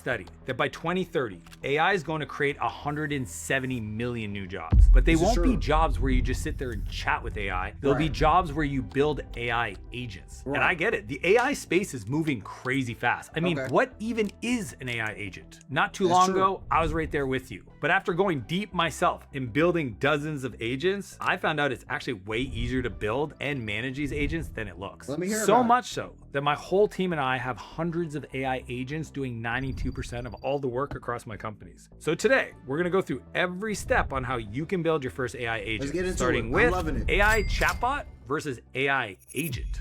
study that by 2030, AI is going to create 170 million new jobs. But they won't be jobs where you just sit there and chat with AI. There'll be jobs where you build AI agents. And I get it. The AI space is moving crazy fast. I mean, what even is an AI agent? Not too long ago, I was right there with you. But after going deep myself and building dozens of agents, I found out it's actually way easier to build and manage these agents than it looks. Let me hear so much so that my whole team and I have hundreds of AI agents doing 92% of all the work across my companies. So today, we're gonna go through every step on how you can build your first AI agent. Let's get into starting it. with I'm loving it. AI chatbot versus AI agent.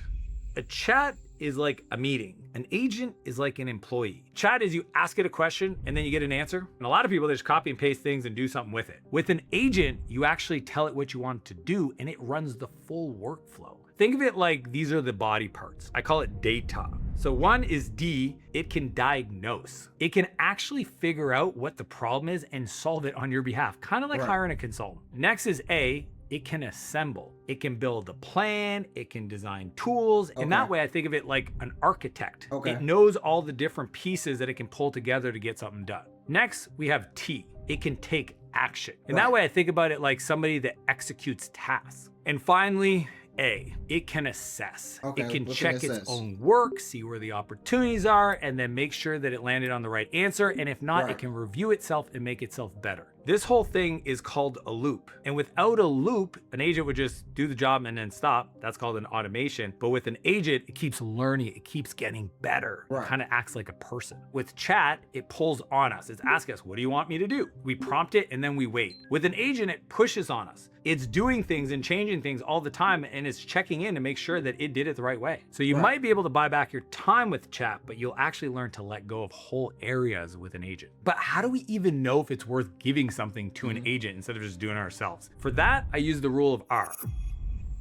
A chat is like a meeting. An agent is like an employee. Chat is you ask it a question and then you get an answer. And a lot of people, they just copy and paste things and do something with it. With an agent, you actually tell it what you want it to do and it runs the full workflow. Think of it like these are the body parts. I call it data. So one is D, it can diagnose. It can actually figure out what the problem is and solve it on your behalf, kind of like hiring a consultant. Next is A, it can assemble. It can build a plan, it can design tools, and that way I think of it like an architect. It knows all the different pieces that it can pull together to get something done. Next, we have T, it can take action. And that way I think about it like somebody that executes tasks. And finally, A, it can assess. It can check its own work, see where the opportunities are, and then make sure that it landed on the right answer. And if not, it can review itself and make itself better. This whole thing is called a loop. And without a loop, an agent would just do the job and then stop. That's called an automation. But with an agent, it keeps learning, it keeps getting better. It kind of acts like a person. With chat, it pulls on us. It's asking us, what do you want me to do? We prompt it and then we wait. With an agent, it pushes on us. It's doing things and changing things all the time and it's checking in to make sure that it did it the right way. So you might be able to buy back your time with chat, but you'll actually learn to let go of whole areas with an agent. But how do we even know if it's worth giving something to an agent instead of just doing it ourselves? For that, I use the rule of R.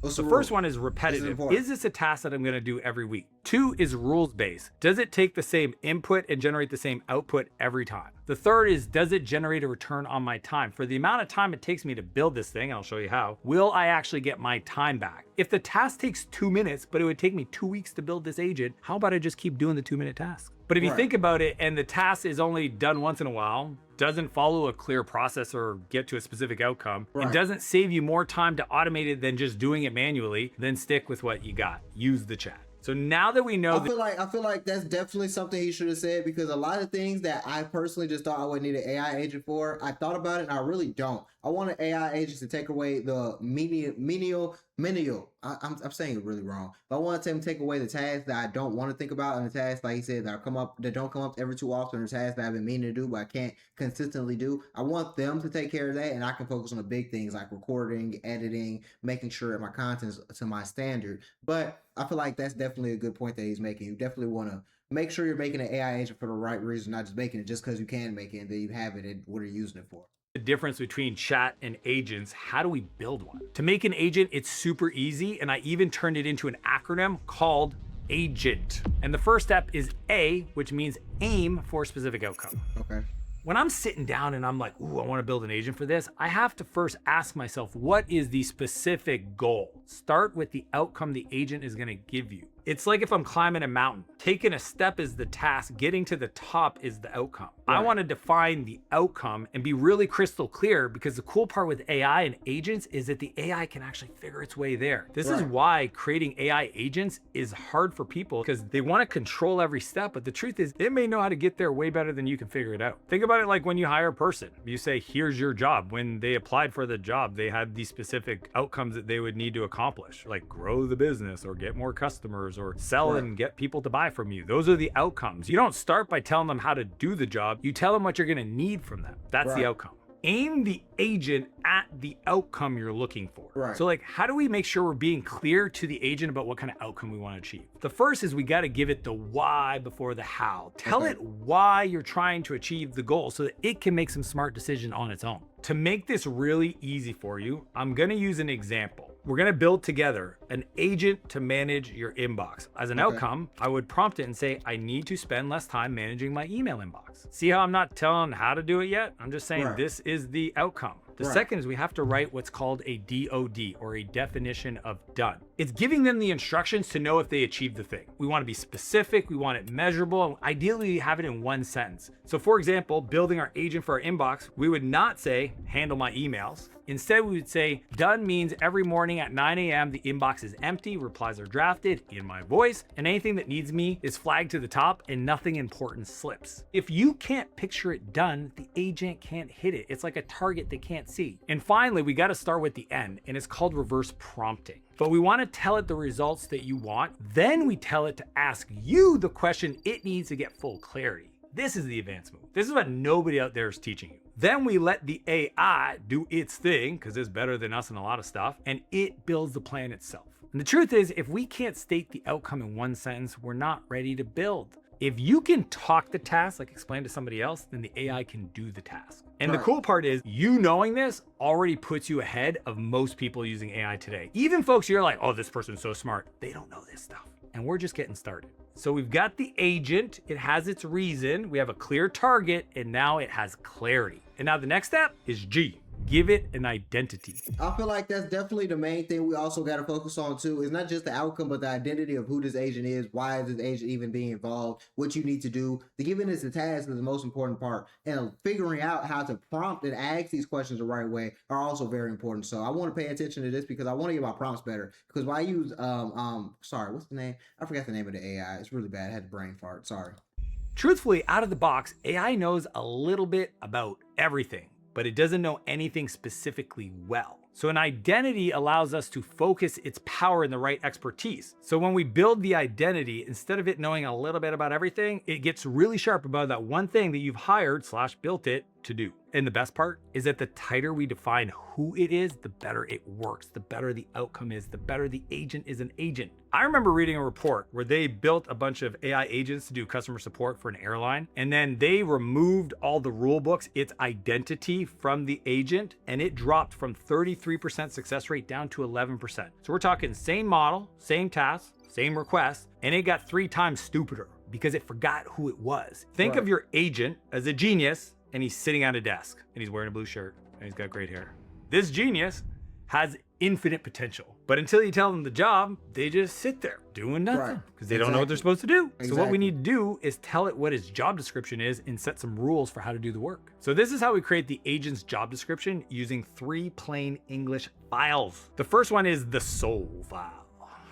The first one is repetitive. Is this a task that I'm gonna do every week? 2 is rules-based. Does it take the same input and generate the same output every time? The third is, does it generate a return on my time? For the amount of time it takes me to build this thing, I'll show you how, will I actually get my time back? If the task takes 2 minutes, but it would take me 2 weeks to build this agent, how about I just keep doing the 2-minute task? But if you think about it and the task is only done once in a while, doesn't follow a clear process or get to a specific outcome, it doesn't save you more time to automate it than just doing it manually, then stick with what you got. Use the chat. So now that we know, I feel like that's definitely something he should have said, because a lot of things that I personally just thought I would need an AI agent for, I thought about it and I really don't. I want an AI agent to take away the menial. I'm saying it really wrong, but I want them to take away the tasks that I don't want to think about, and the tasks, like he said, that don't come up every too often, or tasks that I've been meaning to do but I can't consistently do. I want them to take care of that, and I can focus on the big things like recording, editing, making sure that my content's to my standard. But I feel like that's definitely a good point that he's making. You definitely want to make sure you're making an AI agent for the right reason, not just making it just because you can make it and then you have it and what are you using it for. The difference between chat and agents, how do we build one? To make an agent, it's super easy, and I even turned it into an acronym called AGENT. And the first step is A, which means aim for a specific outcome. When I'm sitting down and I'm like, ooh, I want to build an agent for this, I have to first ask myself, what is the specific goal? Start with the outcome the agent is going to give you. It's like if I'm climbing a mountain, taking a step is the task, getting to the top is the outcome. I want to define the outcome and be really crystal clear, because the cool part with AI and agents is that the AI can actually figure its way there. This is why creating AI agents is hard for people, because they want to control every step, but the truth is it may know how to get there way better than you can figure it out. Think about it like when you hire a person. You say, here's your job. When they applied for the job, they had these specific outcomes that they would need to accomplish, like grow the business or get more customers or sell and get people to buy from you. Those are the outcomes. You don't start by telling them how to do the job. You tell them what you're going to need from them. That's the outcome. Aim the agent at the outcome you're looking for. So like, how do we make sure we're being clear to the agent about what kind of outcome we want to achieve? The first is we got to give it the why before the how. Tell it why you're trying to achieve the goal so that it can make some smart decision on its own. To make this really easy for you, I'm going to use an example. We're going to build together an agent to manage your inbox. As an outcome, I would prompt it and say, I need to spend less time managing my email inbox. See how I'm not telling how to do it yet? I'm just saying this is the outcome. The Right. second is we have to write what's called a DOD, or a definition of done. It's giving them the instructions to know if they achieved the thing. We want to be specific, we want it measurable, and ideally have it in one sentence. So for example, building our agent for our inbox, we would not say, handle my emails. Instead, we would say, done means every morning at 9 a.m. the inbox is empty, replies are drafted in my voice, and anything that needs me is flagged to the top and nothing important slips. If you can't picture it done, the agent can't hit it. It's like a target they can't see. And finally, we got to start with the end, and it's called reverse prompting. But we want to tell it the results that you want. Then we tell it to ask you the question it needs to get full clarity. This is the advanced move. This is what nobody out there is teaching you. Then we let the AI do its thing, because it's better than us in a lot of stuff, and it builds the plan itself. And the truth is, if we can't state the outcome in one sentence, we're not ready to build. If you can talk the task, like explain to somebody else, then the AI can do the task. And the cool part is, you knowing this already puts you ahead of most people using AI today. Even folks you're like, oh, this person's so smart. They don't know this stuff. And we're just getting started. So we've got the agent, it has its reason, we have a clear target, and now it has clarity. And now the next step is G. Give it an identity. I feel like that's definitely the main thing we also got to focus on too. It's not just the outcome, but the identity of who this agent is, why is this agent even being involved, what you need to do. The giving us the task is the most important part. And figuring out how to prompt and ask these questions the right way are also very important. So I want to pay attention to this because I want to get my prompts better. Because when I use sorry, what's the name? I forgot the name of the AI. It's really bad. I had a brain fart. Sorry. Truthfully, out of the box, AI knows a little bit about everything, but it doesn't know anything specifically well. So an identity allows us to focus its power in the right expertise. So when we build the identity, instead of it knowing a little bit about everything, it gets really sharp about that one thing that you've hired / built it to do. And the best part is that the tighter we define who it is, the better it works, the better the outcome is, the better the agent is an agent. I remember reading a report where they built a bunch of AI agents to do customer support for an airline, and then they removed all the rule books, its identity from the agent, and it dropped from 33% success rate down to 11%. So we're talking same model, same task, same request, and it got 3 times stupider because it forgot who it was. Think of your agent as a genius, and he's sitting at a desk, and he's wearing a blue shirt, and he's got great hair. This genius has infinite potential, but until you tell them the job, they just sit there doing nothing because they don't know what they're supposed to do. So what we need to do is tell it what its job description is and set some rules for how to do the work. So this is how we create the agent's job description using 3 plain English files. The first one is the soul file.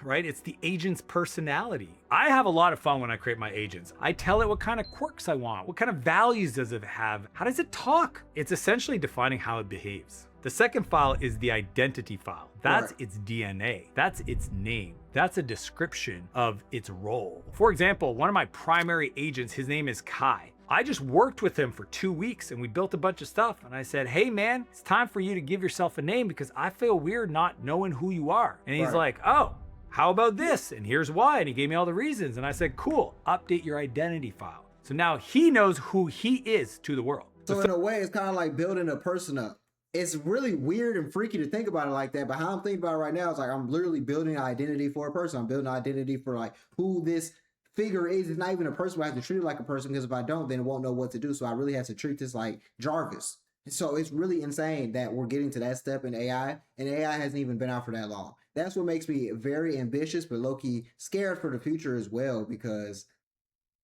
Right? It's the agent's personality. I have a lot of fun when I create my agents. I tell it what kind of quirks I want. What kind of values does it have? How does it talk? It's essentially defining how it behaves. The second file is the identity file. That's its DNA. That's its name. That's a description of its role. For example, one of my primary agents, his name is Kai. I just worked with him for 2 weeks and we built a bunch of stuff. And I said, hey man, it's time for you to give yourself a name because I feel weird not knowing who you are. And he's like, oh, how about this? And here's why. And he gave me all the reasons. And I said, cool, update your identity file. So now he knows who he is to the world. So in a way, it's kind of like building a person up. It's really weird and freaky to think about it like that. But how I'm thinking about it right now is like, I'm literally building an identity for a person. I'm building an identity for like who this figure is. It's not even a person, but I have to treat it like a person because if I don't, then it won't know what to do. So I really have to treat this like Jarvis. So it's really insane that we're getting to that step in AI, and AI hasn't even been out for that long. That's what makes me very ambitious, but low-key scared for the future as well, because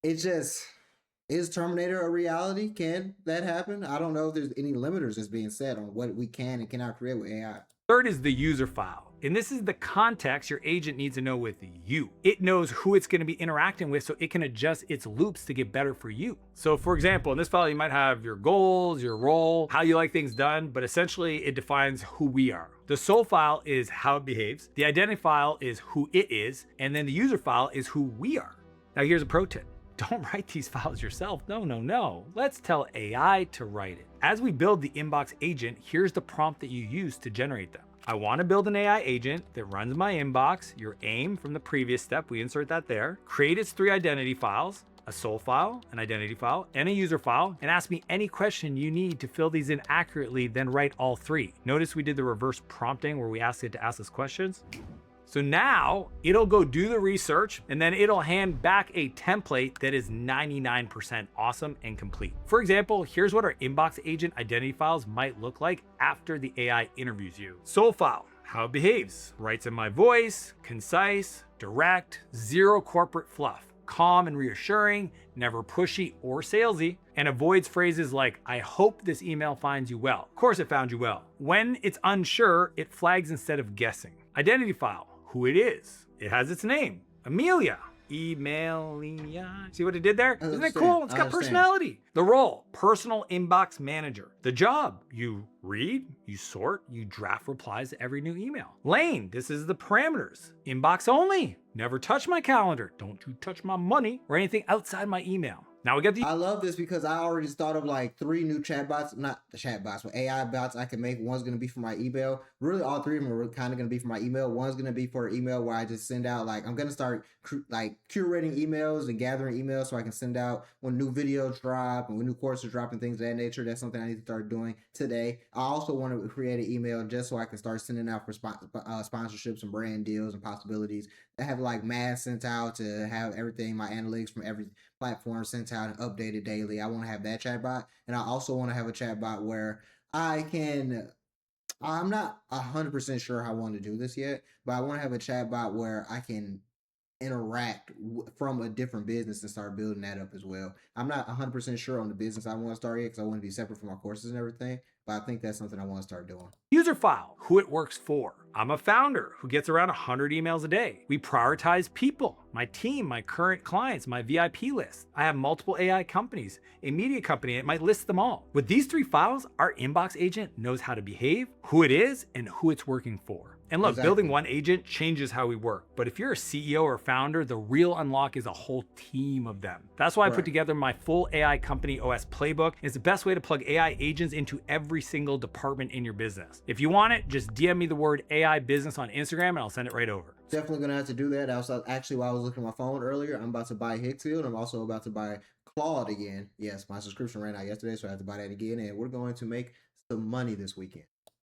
it's just, is Terminator a reality? Can that happen? I don't know if there's any limiters that's being set on what we can and cannot create with AI. Third is the user file. And this is the context your agent needs to know with you. It knows who it's going to be interacting with so it can adjust its loops to get better for you. So for example, in this file, you might have your goals, your role, how you like things done, but essentially it defines who we are. The soul file is how it behaves. The identity file is who it is. And then the user file is who we are. Now here's a pro tip. Don't write these files yourself. No. Let's tell AI to write it. As we build the inbox agent, here's the prompt that you use to generate them. I want to build an AI agent that runs my inbox, your aim from the previous step, we insert that there, create its 3 identity files, a soul file, an identity file, and a user file, and ask me any question you need to fill these in accurately, then write all 3. Notice we did the reverse prompting where we asked it to ask us questions. So now it'll go do the research and then it'll hand back a template that is 99% awesome and complete. For example, here's what our inbox agent identity files might look like after the AI interviews you. Soul file, how it behaves, writes in my voice, concise, direct, zero corporate fluff, calm and reassuring, never pushy or salesy, and avoids phrases like, I hope this email finds you well. Of course it found you well. When it's unsure, it flags instead of guessing. Identity file, who it is. It has its name, Amelia. Emalia. See what it did there? Isn't it cool? It's got personality. The role, personal inbox manager. The job, you read, you sort, you draft replies to every new email. Lane, this is the parameters. Inbox only. Never touch my calendar. Don't you touch my money or anything outside my email. Now we got the. I love this because I already thought of like 3 new chatbots, not the chatbots, but AI bots I can make. One's going to be for my email. Really, all 3 of them are kind of going to be for my email. One's going to be for email where I just send out, like, I'm going to start curating emails and gathering emails so I can send out when new videos drop and when new courses drop and things of that nature. That's something I need to start doing today. I also want to create an email just so I can start sending out for sponsorships and brand deals and possibilities. I have like mass sent out to have everything, my analytics from every platform sent out and updated daily. I want to have that chatbot. And I also want to have a chatbot where I'm not 100% sure how I want to do this yet, but I want to have a chatbot where I can interact from a different business and start building that up as well. I'm not 100% sure on the business I want to start yet because I want to be separate from my courses and everything, but I think that's something I want to start doing. User file, who it works for. I'm a founder who gets around 100 emails a day. We prioritize people, my team, my current clients, my VIP list. I have multiple AI companies, a media company, it might list them all. With these 3 files, our inbox agent knows how to behave, who it is, and who it's working for. And look, building one agent changes how we work. But if you're a CEO or founder, the real unlock is a whole team of them. That's why I put together my full AI company OS playbook. It's the best way to plug AI agents into every single department in your business. If you want it, just DM me the word AI business on Instagram and I'll send it right over. Definitely gonna have to do that. Actually, while I was looking at my phone earlier, I'm about to buy Hicksfield. I'm also about to buy Claude again. Yes, my subscription ran out yesterday, so I have to buy that again. And we're going to make some money this weekend.